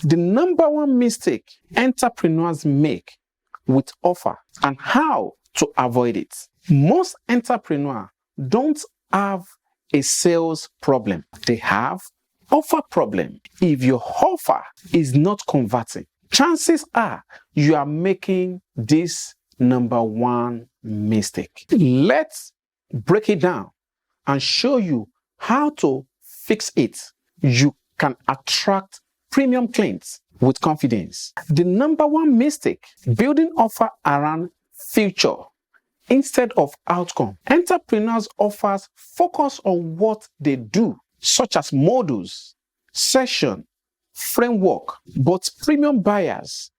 The number one mistake entrepreneurs make with offer and how to avoid it. Most entrepreneurs don't have a sales problem. They have offer problem. If your offer is not converting, chances are you are making this number one mistake. Let's break it down and show you how to fix it. You can attract premium clients with confidence. The number one mistake, building offer around future instead of outcome. Entrepreneurs offers focus on what they do, such as modules, session, framework, but premium buyers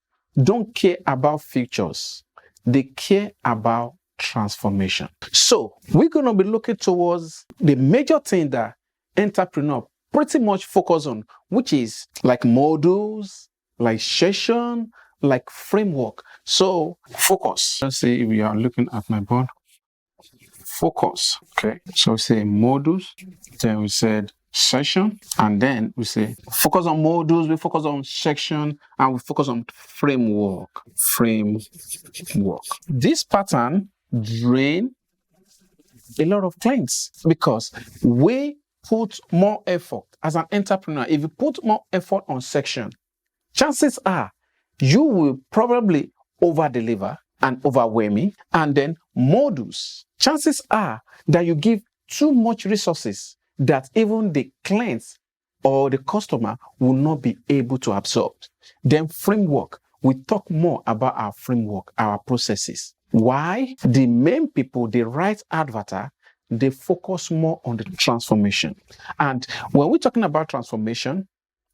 don't care about features. They care about transformation. So we're going to be looking towards the major thing that entrepreneurs pretty much focus on, which is like modules, like session, like framework. So focus. Let's say if you are looking at my board, focus. Okay. So we say modules, then we said session, and then we say focus on modules, we focus on section, and we focus on framework. This pattern drain a lot of clients because we put more effort as an entrepreneur. If you put more effort on section, chances are you will probably over deliver and overwhelming. And then modules, chances are that you give too much resources that even the clients or the customer will not be able to absorb. Then framework, we talk more about our framework, our processes. Why? The main people, the right advertiser, they focus more on the transformation. And when we're talking about transformation,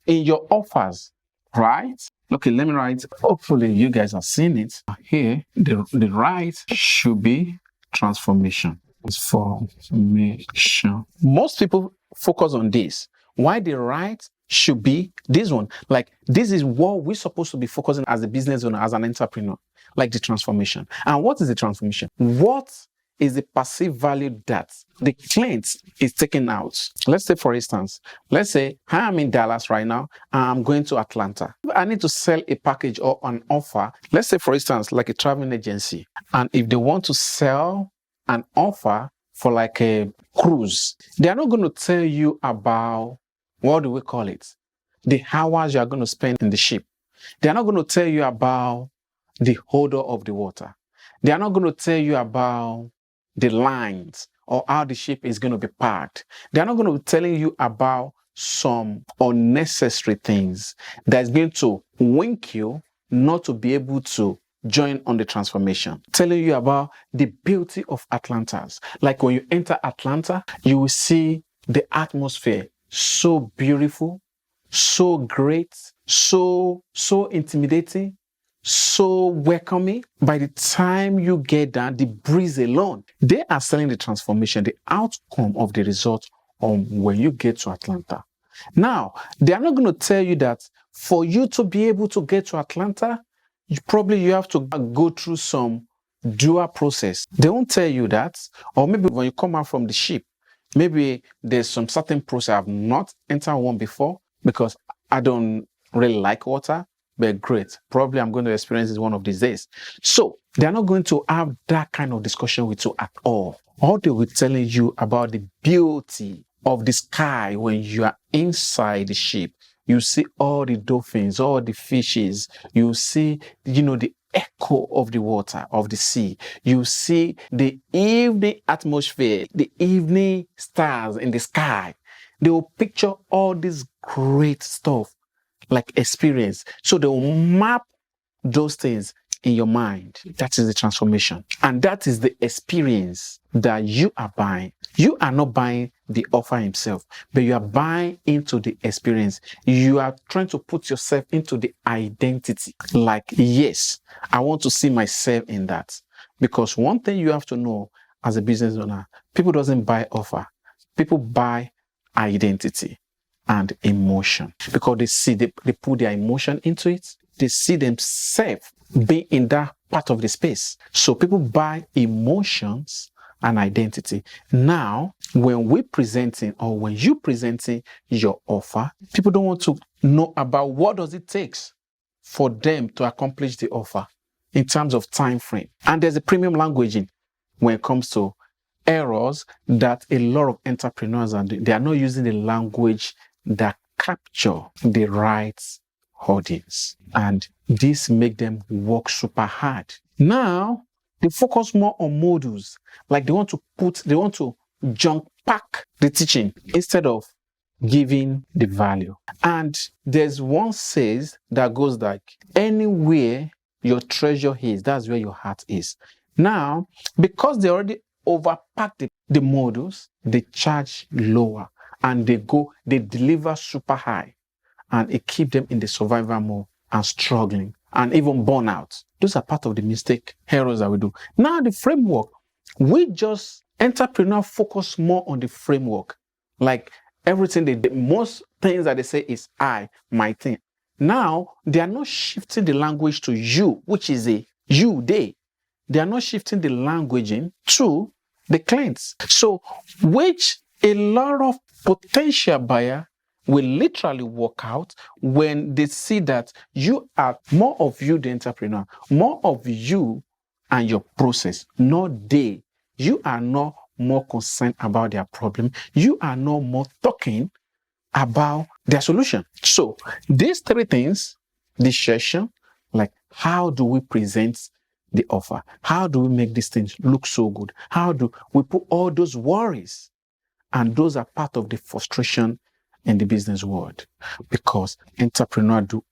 in your offers, right? Okay, let me write. Hopefully you guys are seeing it. Here, the right should be transformation. Transformation. Most people focus on this. Why the right should be this one? Like, this is what we're supposed to be focusing as a business owner, as an entrepreneur, like the transformation. And what is the transformation? What is the perceived value that the client is taking out? Let's say, for instance, let's say I'm in Dallas right now, I'm going to Atlanta. I need to sell a package or an offer. Let's say, for instance, like a traveling agency. And if they want to sell an offer for like a cruise, they are not going to tell you about, what do we call it? The hours you are going to spend in the ship. They are not going to tell you about the odor of the water. They are not going to tell you about the lines or how the ship is going to be parked. They're not going to be telling you about some unnecessary things that's going to wink you not to be able to join on the transformation. Telling you about the beauty of Atlanta. Like when you enter Atlanta, you will see the atmosphere so beautiful, so great, so intimidating, so welcoming. By the time you get down, the breeze alone, they are selling the transformation, the outcome of the result on when you get to Atlanta. Now, they are not going to tell you that for you to be able to get to Atlanta, you have to go through some dual process. They won't tell you that. Or maybe when you come out from the ship, maybe there's some certain process. I've not entered one before because I don't really like water. But great, probably I'm going to experience this one of these days. So they're not going to have that kind of discussion with you at all. All they will be telling you about the beauty of the sky when you are inside the ship. You see all the dolphins, all the fishes. You see, the echo of the water, of the sea. You see the evening atmosphere, the evening stars in the sky. They will picture all this great stuff, like experience. So they will map those things in your mind. That is the transformation. And that is the experience that you are buying. You are not buying the offer himself, but you are buying into the experience. You are trying to put yourself into the identity. Like, yes, I want to see myself in that. Because one thing you have to know as a business owner, people doesn't buy offer. People buy identity and emotion, because they put their emotion into it. They see themselves being in that part of the space. So people buy emotions and identity. Now, when we're presenting or when you're presenting your offer, people don't want to know about what does it takes for them to accomplish the offer in terms of time frame. And there's a premium languaging when it comes to errors that a lot of entrepreneurs are doing. They are not using the language that capture the right audience. And this make them work super hard. Now, they focus more on modules. Like they want to junk pack the teaching instead of giving the value. And there's one says that goes like, anywhere your treasure is, that's where your heart is. Now, because they already overpacked the modules, they charge lower and they deliver super high, and it keeps them in the survival mode and struggling and even burnout. Those are part of the mistake errors that we do. Now the framework, entrepreneur focus more on the framework. Like everything, most things that they say is my thing. Now they are not shifting the language to you, which is they. They are not shifting the languaging to the clients. So, which a lot of potential buyer will literally work out when they see that you are more of you, the entrepreneur, more of you and your process, not they. You are not more concerned about their problem. You are not more talking about their solution. So these three things, this session, like how do we present the offer? How do we make these things look so good? How do we put all those worries? And those are part of the frustration in the business world, because entrepreneurs do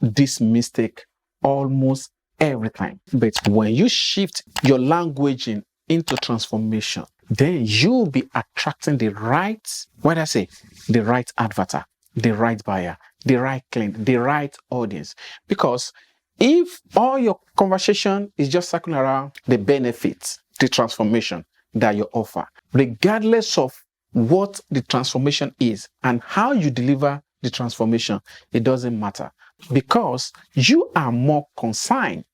this mistake almost every time. But when you shift your languaging into transformation, then you'll be attracting the right advertiser, the right buyer, the right client, the right audience. Because if all your conversation is just circling around the benefits, the transformation that you offer, regardless of what the transformation is and how you deliver the transformation, it doesn't matter, because you are more concerned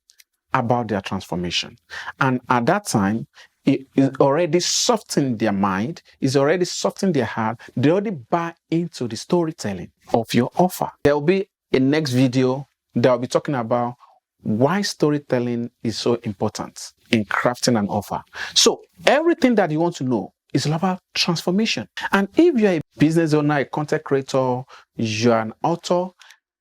about their transformation. And at that time, it is already softening their mind, is already softening their heart. They already buy into the storytelling of your offer. There will be a next video that will be talking about why storytelling is so important in crafting an offer. So everything that you want to know is all about transformation. And if you're a business owner, a content creator, you're an author,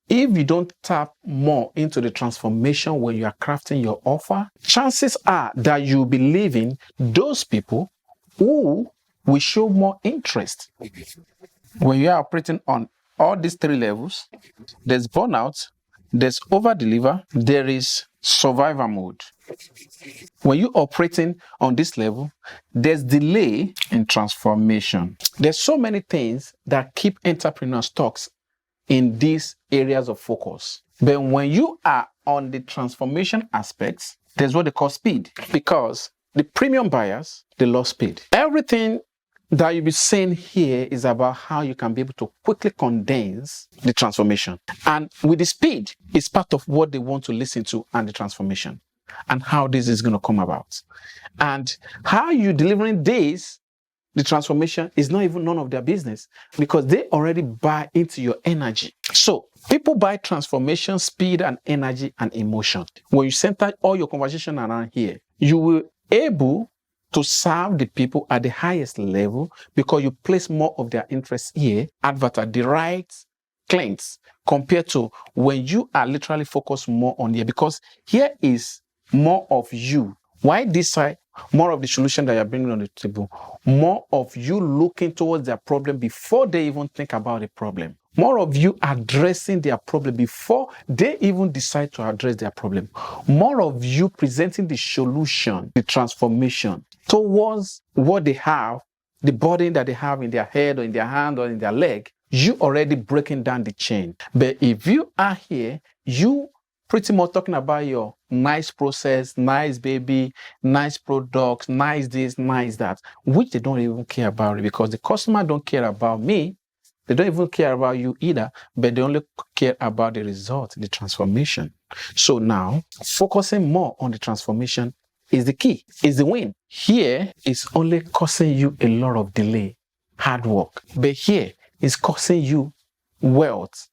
if you don't tap more into the transformation when you are crafting your offer, chances are that you'll be leaving those people who will show more interest. When you are operating on all these three levels, there's burnout, there's over-deliver, there is survivor mode. When you're operating on this level, there's delay in transformation. There's so many things that keep entrepreneurs stuck in these areas of focus. But when you are on the transformation aspects, there's what they call speed, because the premium buyers, they love speed. Everything that you'll be saying here is about how you can be able to quickly condense the transformation. And with the speed, it's part of what they want to listen to, and the transformation, and how this is going to come about. And how you delivering this, the transformation, is not even none of their business, because they already buy into your energy. So people buy transformation, speed, and energy and emotion. When you center all your conversation around here, you will able to serve the people at the highest level, because you place more of their interest here, advertise the right clients, compared to when you are literally focused more on here, because here is more of you. Why this side? More of the solution that you're bringing on the table. More of you looking towards their problem before they even think about the problem. More of you addressing their problem before they even decide to address their problem. More of you presenting the solution, the transformation towards what they have, the burden that they have in their head or in their hand or in their leg. You already breaking down the chain. But if you are here, you pretty much talking about your nice process, nice baby, nice products, nice this, nice that, which they don't even care about it, because the customer don't care about me. They don't even care about you either, but they only care about the result, the transformation. So now, focusing more on the transformation is the key, is the win. Here is only causing you a lot of delay, hard work. But here is causing you wealth.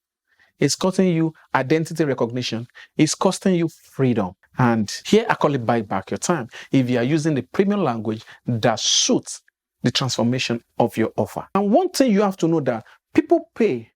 It's costing you identity recognition. It's costing you freedom. And here I call it buy back your time. If you are using the premium language that suits the transformation of your offer. And one thing you have to know that people pay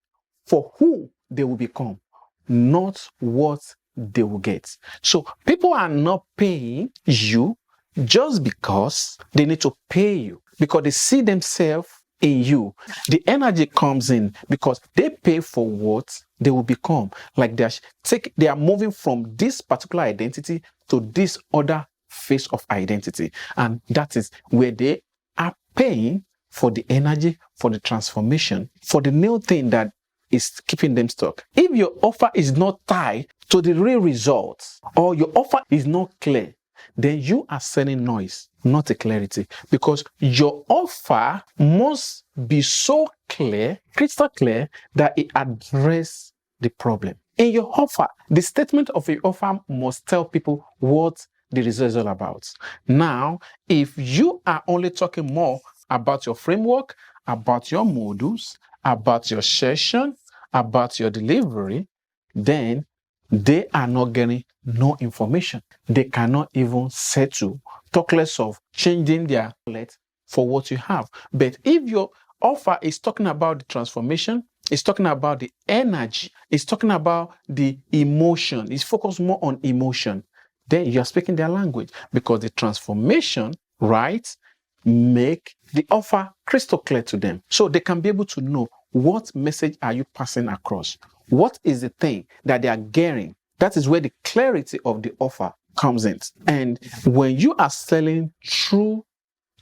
for who they will become, not what they will get. So people are not paying you just because they need to pay you, because they see themselves in you. The energy comes in because they pay for what they will become. Like they are moving from this particular identity to this other phase of identity. And that is where they are paying for the energy, for the transformation, for the new thing that is keeping them stuck. If your offer is not tied to the real results, or your offer is not clear, then you are selling noise, not a clarity, because your offer must be so clear, crystal clear, that it addresses the problem. In your offer, the statement of your offer must tell people what the result is all about. Now, if you are only talking more about your framework, about your modules, about your session, about your delivery, then they are not getting no information. They cannot even settle, talk less of changing their wallet for what you have. But if your offer is talking about the transformation, it's talking about the energy, it's talking about the emotion, it's focused more on emotion, then you're speaking their language, because the transformation, right, make the offer crystal clear to them. So they can be able to know what message are you passing across. What is the thing that they are getting? That is where the clarity of the offer comes in. And when you are selling through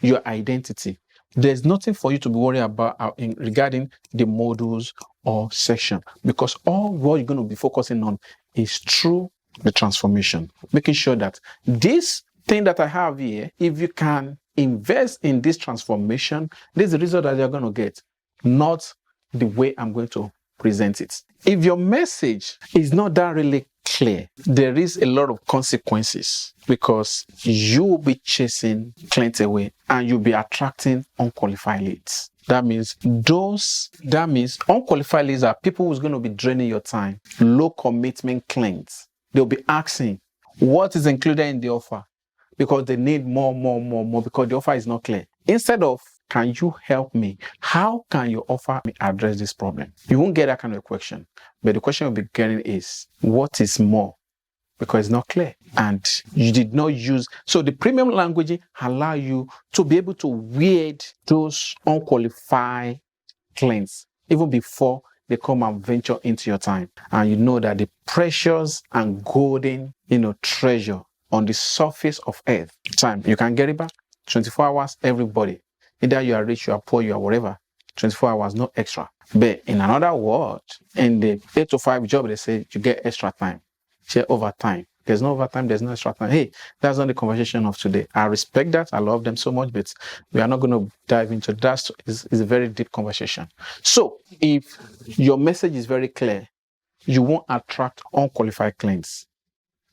your identity, there's nothing for you to be worried about regarding the modules or section, because all what you're going to be focusing on is through the transformation, making sure that this thing that I have here, if you can invest in this transformation, this is the result that you're going to get, not the way I'm going to present it. If your message is not that really clear, there is a lot of consequences, because you will be chasing clients away and you'll be attracting unqualified leads. That means unqualified leads are people who's going to be draining your time. Low commitment clients. They'll be asking what is included in the offer, because they need more, because the offer is not clear. Instead of, can you help me? How can your offer address this problem? You won't get that kind of question. But the question you'll be getting is, what is more? Because it's not clear. And you did not use. So the premium language allow you to be able to weed those unqualified clients even before they come and venture into your time. And you know that the precious and golden, treasure on the surface of earth, time, you can get it back. 24 hours, everybody. Either you are rich, you are poor, you are whatever. 24 hours, no extra. But in another word, in the 8 to 5 job, they say you get extra time. Share overtime. There's no overtime, there's no extra time. Hey, that's not the conversation of today. I respect that. I love them so much, but we are not going to dive into that. It's a very deep conversation. So if your message is very clear, you won't attract unqualified clients.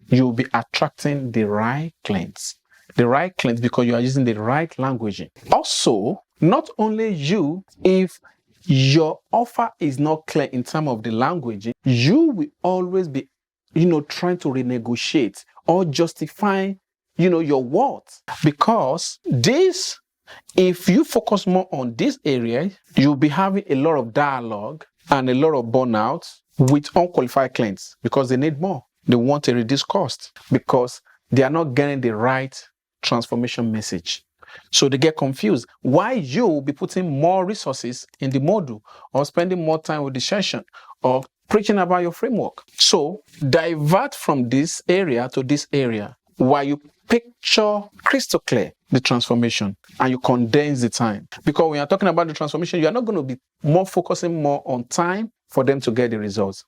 You'll be attracting the right clients. The right clients, because you are using the right language. Also, not only you, if your offer is not clear in terms of the language, you will always be, trying to renegotiate or justify, your worth. Because if you focus more on this area, you'll be having a lot of dialogue and a lot of burnout with unqualified clients, because they need more. They want to reduce cost because they are not getting the right transformation message. So they get confused. Why you will be putting more resources in the module, or spending more time with the session, or preaching about your framework. So divert from this area to this area while you picture crystal clear the transformation and you condense the time. Because when you're talking about the transformation, you're not going to be focusing more on time for them to get the results.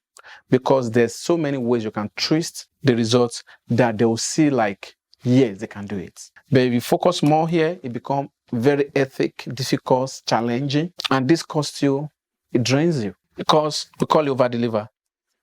Because there's so many ways you can twist the results that they will see like, yes, they can do it. But if you focus more here, it becomes very difficult, challenging. And this costs you, it drains you. Because we call it over-deliver.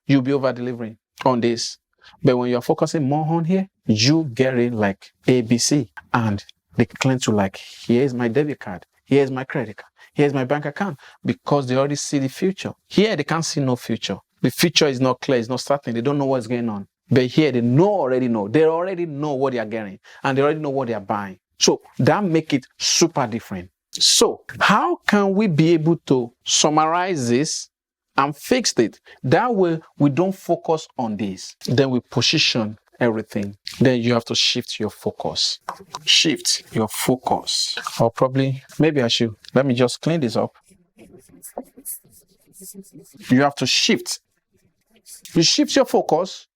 You'll be over-delivering on this. But when you're focusing more on here, you get in like ABC. And the clients will like, here's my debit card. Here's my credit card. Here's my bank account. Because they already see the future. Here, they can't see no future. The future is not clear, it's not certain. They don't know what's going on. But here, they already know. They already know what they are getting, and they already know what they are buying. So that make it super different. So how can we be able to summarize this and fix it? That way, we don't focus on this. Then we position everything. Then you have to shift your focus. Shift your focus. Or probably, maybe I should, let me just clean this up. You have to shift. You shift your focus.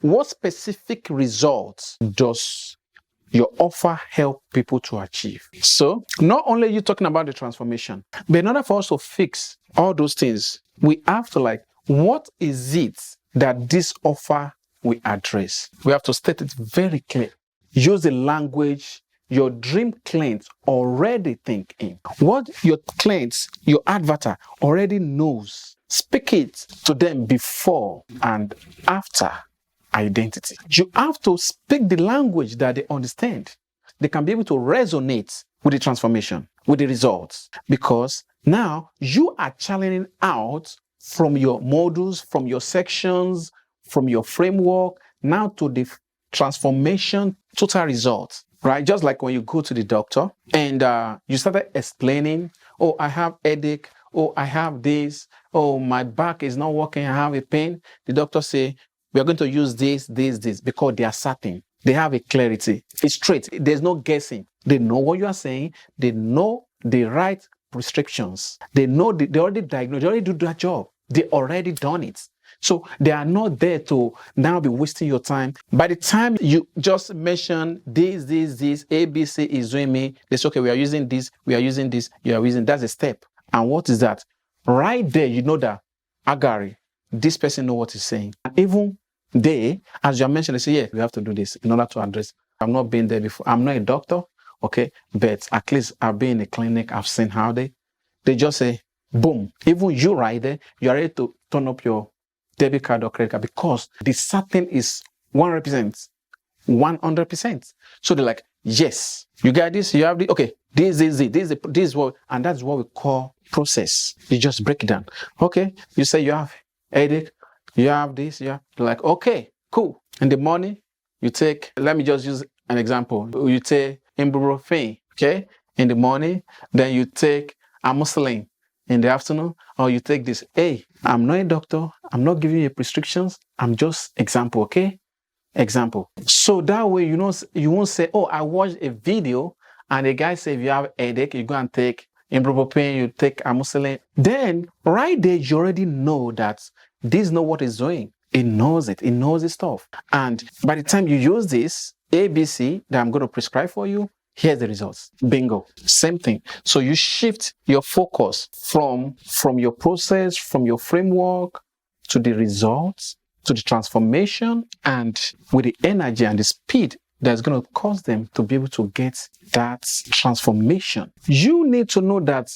What specific results does your offer help people to achieve? So, not only are you talking about the transformation, but in order for us to fix all those things, we have to what is it that this offer will address? We have to state it very clear. Use the language your dream clients already think in. What your clients, your advertiser already knows. Speak it to them before and after identity. You have to speak the language that they understand. They can be able to resonate with the transformation, with the results. Because now you are challenging out from your modules, from your sections, from your framework, now to the transformation total results, right? Just like when you go to the doctor and you started explaining, oh, I have headache, oh, I have this, oh, my back is not working, I have a pain. The doctor say, we are going to use this, because they are certain. They have a clarity. It's straight. There's no guessing. They know what you are saying. They know the right prescriptions. They know they already diagnosed. They already do their job. They already done it. So they are not there to now be wasting your time. By the time you just mention this, ABC is doing me, they say, okay, we are using this, you are using, that's a step. And what is that? Right there, you know that, Agari, this person know what he's saying. And even they, as you mentioned, they say, yeah, we have to do this in order to address. I've not been there before. I'm not a doctor, okay, but at least I've been in a clinic. I've seen how they just say, boom. Even you right there, you're ready to turn up your debit card or credit card because the certain is 100%. So they're like, yes, you got this, you have this, okay, this is what, and that's what we call process. You just break it down. Okay, you say you have headache, you have this, they're like, okay, cool. In the morning, you take, let me just use an example. You take ibuprofen, okay, in the morning, then you take amoxicillin in the afternoon, or you take this. Hey, I'm not a doctor, I'm not giving you prescriptions, I'm just example, okay? Example. So that way, you won't say, oh, I watched a video and the guy said, if you have headache, you go and take ibuprofen, you take amoxicillin. Then, right there, you already know that this knows what it's doing. It knows it. It knows its stuff. And by the time you use this ABC that I'm going to prescribe for you, here's the results. Bingo. Same thing. So you shift your focus from your process, from your framework, to the results, to the transformation, and with the energy and the speed that's going to cause them to be able to get that transformation. You need to know that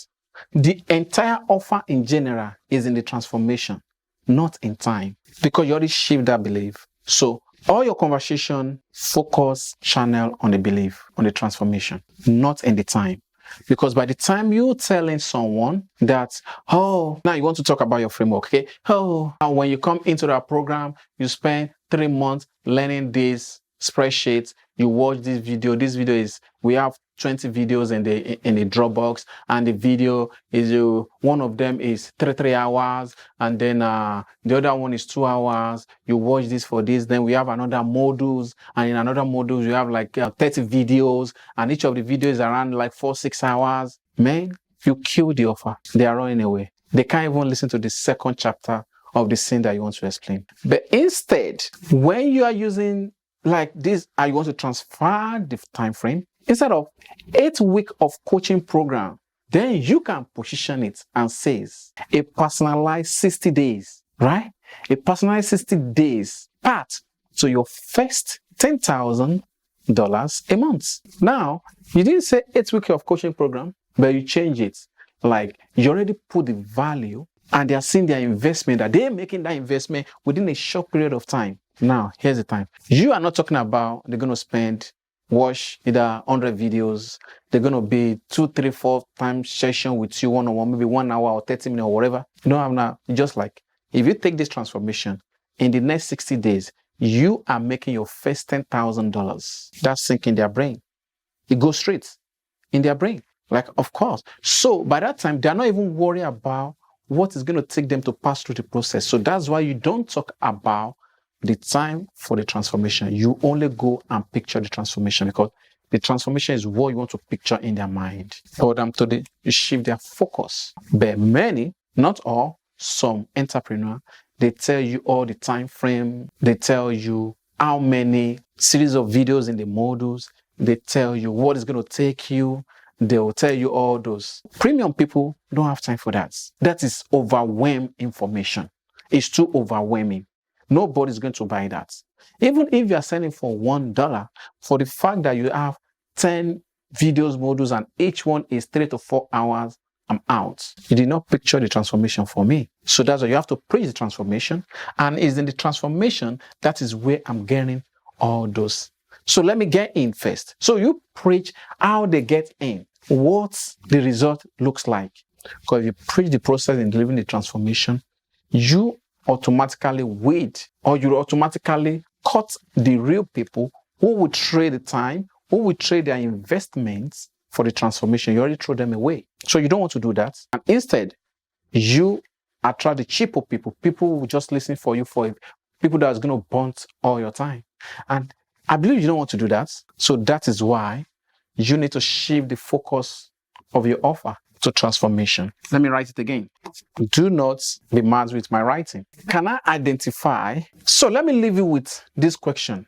the entire offer in general is in the transformation, not in time, because you already shift that belief. So all your conversation, focus, channel on the belief, on the transformation, not in the time. Because by the time you're telling someone that, oh, now you want to talk about your framework, okay? Oh, and when you come into that program, you spend 3 months learning this spreadsheet, you watch this video. This video is, we have 20 videos in the Dropbox, and the video is one of them is 3 hours, and then the other one is 2 hours. You watch this for this, then we have another modules, and in another modules you have like 30 videos, and each of the videos is around like 4-6 hours. Man, you kill the offer. They are running away. They can't even listen to the second chapter of the scene that you want to explain. But instead, when you are using like this, and you want to transfer the time frame, instead of 8 weeks of coaching program, then you can position it and says a personalized 60 days, right? A personalized 60 days part to your first $10,000 a month. Now, you didn't say 8 weeks of coaching program, but you change it. Like you already put the value and they are seeing their investment, that they're making that investment within a short period of time. Now, here's the time. You are not talking about they're going to watch either 100 videos. They're going to be 2, 3, 4 times session with you one-on-one, maybe 1 hour or 30 minutes or whatever. You don't have now. Just like if you take this transformation, in the next 60 days, you are making your first $10,000. That's sync in their brain. It goes straight in their brain. Like, of course. So by that time, they're not even worried about what is going to take them to pass through the process. So that's why you don't talk about the time for the transformation. You only go and picture the transformation, because the transformation is what you want to picture in their mind. For them to shift their focus. But many, not all, some entrepreneurs, they tell you all the time frame. They tell you how many series of videos in the modules. They tell you what it's going to take you. They will tell you all those. Premium people don't have time for that. That is overwhelming information. It's too overwhelming. Nobody's going to buy that. Even if you are selling for $1, for the fact that you have 10 videos, modules, and each one is 3 to 4 hours, I'm out. You did not picture the transformation for me. So that's why you have to preach the transformation. And it's in the transformation that is where I'm getting all those. So let me get in first. So you preach how they get in, what the result looks like. Because if you preach the process in delivering the transformation, you automatically wait, or you automatically cut the real people who will trade the time, who will trade their investments for the transformation. You already throw them away. So you don't want to do that. And instead, you attract the cheaper people, people who will just listen for you, for people that is going to burn all your time. And I believe you don't want to do that. So that is why you need to shift the focus of your offer to transformation. Let me write it again. Do not be mad with my writing. Can I identify? So let me leave you with this question.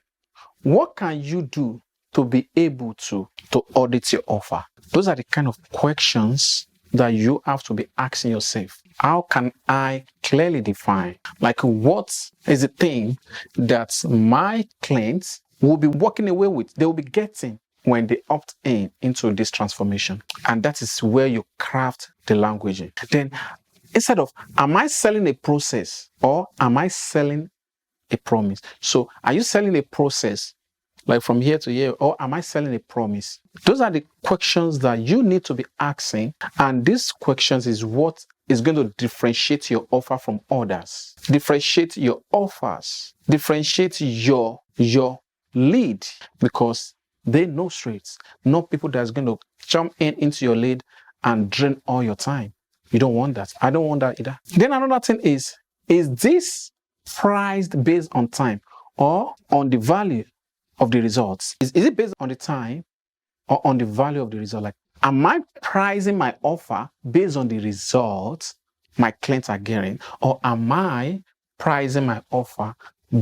What can you do to be able to audit your offer? Those are the kind of questions that you have to be asking yourself. How can I clearly define? Like, what is the thing that my clients will be walking away with, they will be getting when they opt into this transformation? And that is where you craft the language. Then, instead of, am I selling a process or am I selling a promise? So, are you selling a process like from here to here, or am I selling a promise? Those are the questions that you need to be asking. And these questions is what is going to differentiate your offer from others. Differentiate your offers. Differentiate your lead, because they know straight. Not people that's going to jump into your lead and drain all your time. You don't want that. I don't want that either. Then another thing is this priced based on time or on the value of the results? Is it based on the time or on the value of the result? Like, am I pricing my offer based on the results my clients are getting, or am I pricing my offer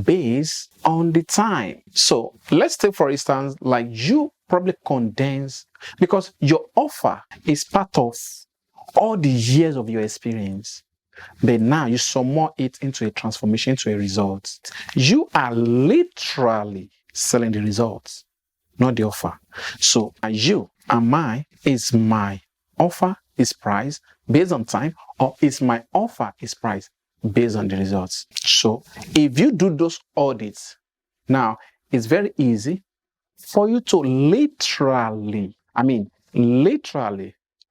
based on the time? So let's take, for instance, like you probably condense, because your offer is part of all the years of your experience, but now you summon it into a transformation, into a result. You are literally selling the results, not the offer. So you and mine, is my offer is priced based on time, or is my offer is priced based on the results? So if you do those audits, now it's very easy for you to literally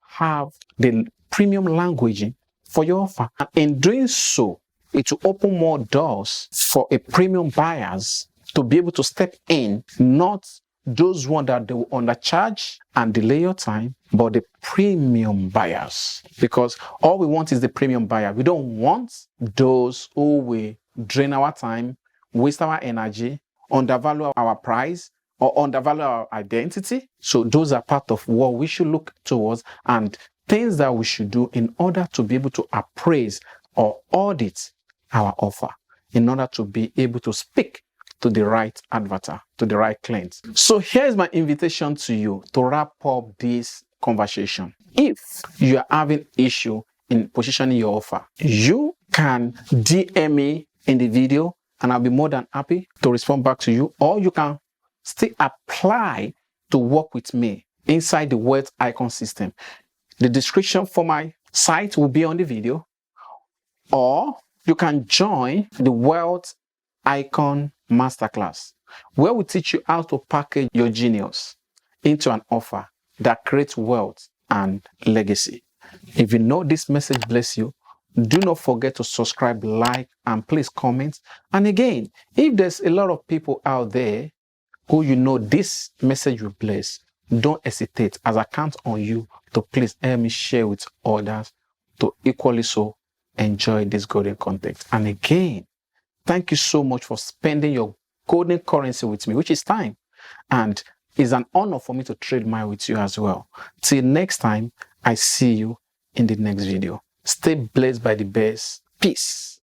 have the premium languaging for your offer. And in doing so, it will open more doors for a premium buyers to be able to step in, not those ones that they will undercharge and delay your time, but the premium buyers. Because all we want is the premium buyer. We don't want those who will drain our time, waste our energy, undervalue our price, or undervalue our identity. So those are part of what we should look towards and things that we should do in order to be able to appraise or audit our offer, in order to be able to speak to the right avatar, to the right client. So here's my invitation to you to wrap up this conversation. If you are having issue in positioning your offer, you can DM me in the video and I'll be more than happy to respond back to you, or you can still apply to work with me inside the Wealth Icon system. The description for my site will be on the video, or you can join the Wealth Icon Masterclass, where we teach you how to package your genius into an offer that creates wealth and legacy. If you know this message bless you, Do not forget to subscribe, like, and please comment. And again, if there's a lot of people out there who you know this message will bless, don't hesitate, as I count on you to please help me share with others to equally so enjoy this golden content. And again, thank you so much for spending your golden currency with me, which is time. And it's an honor for me to trade mine with you as well. Till next time, I see you in the next video. Stay blessed by the best. Peace.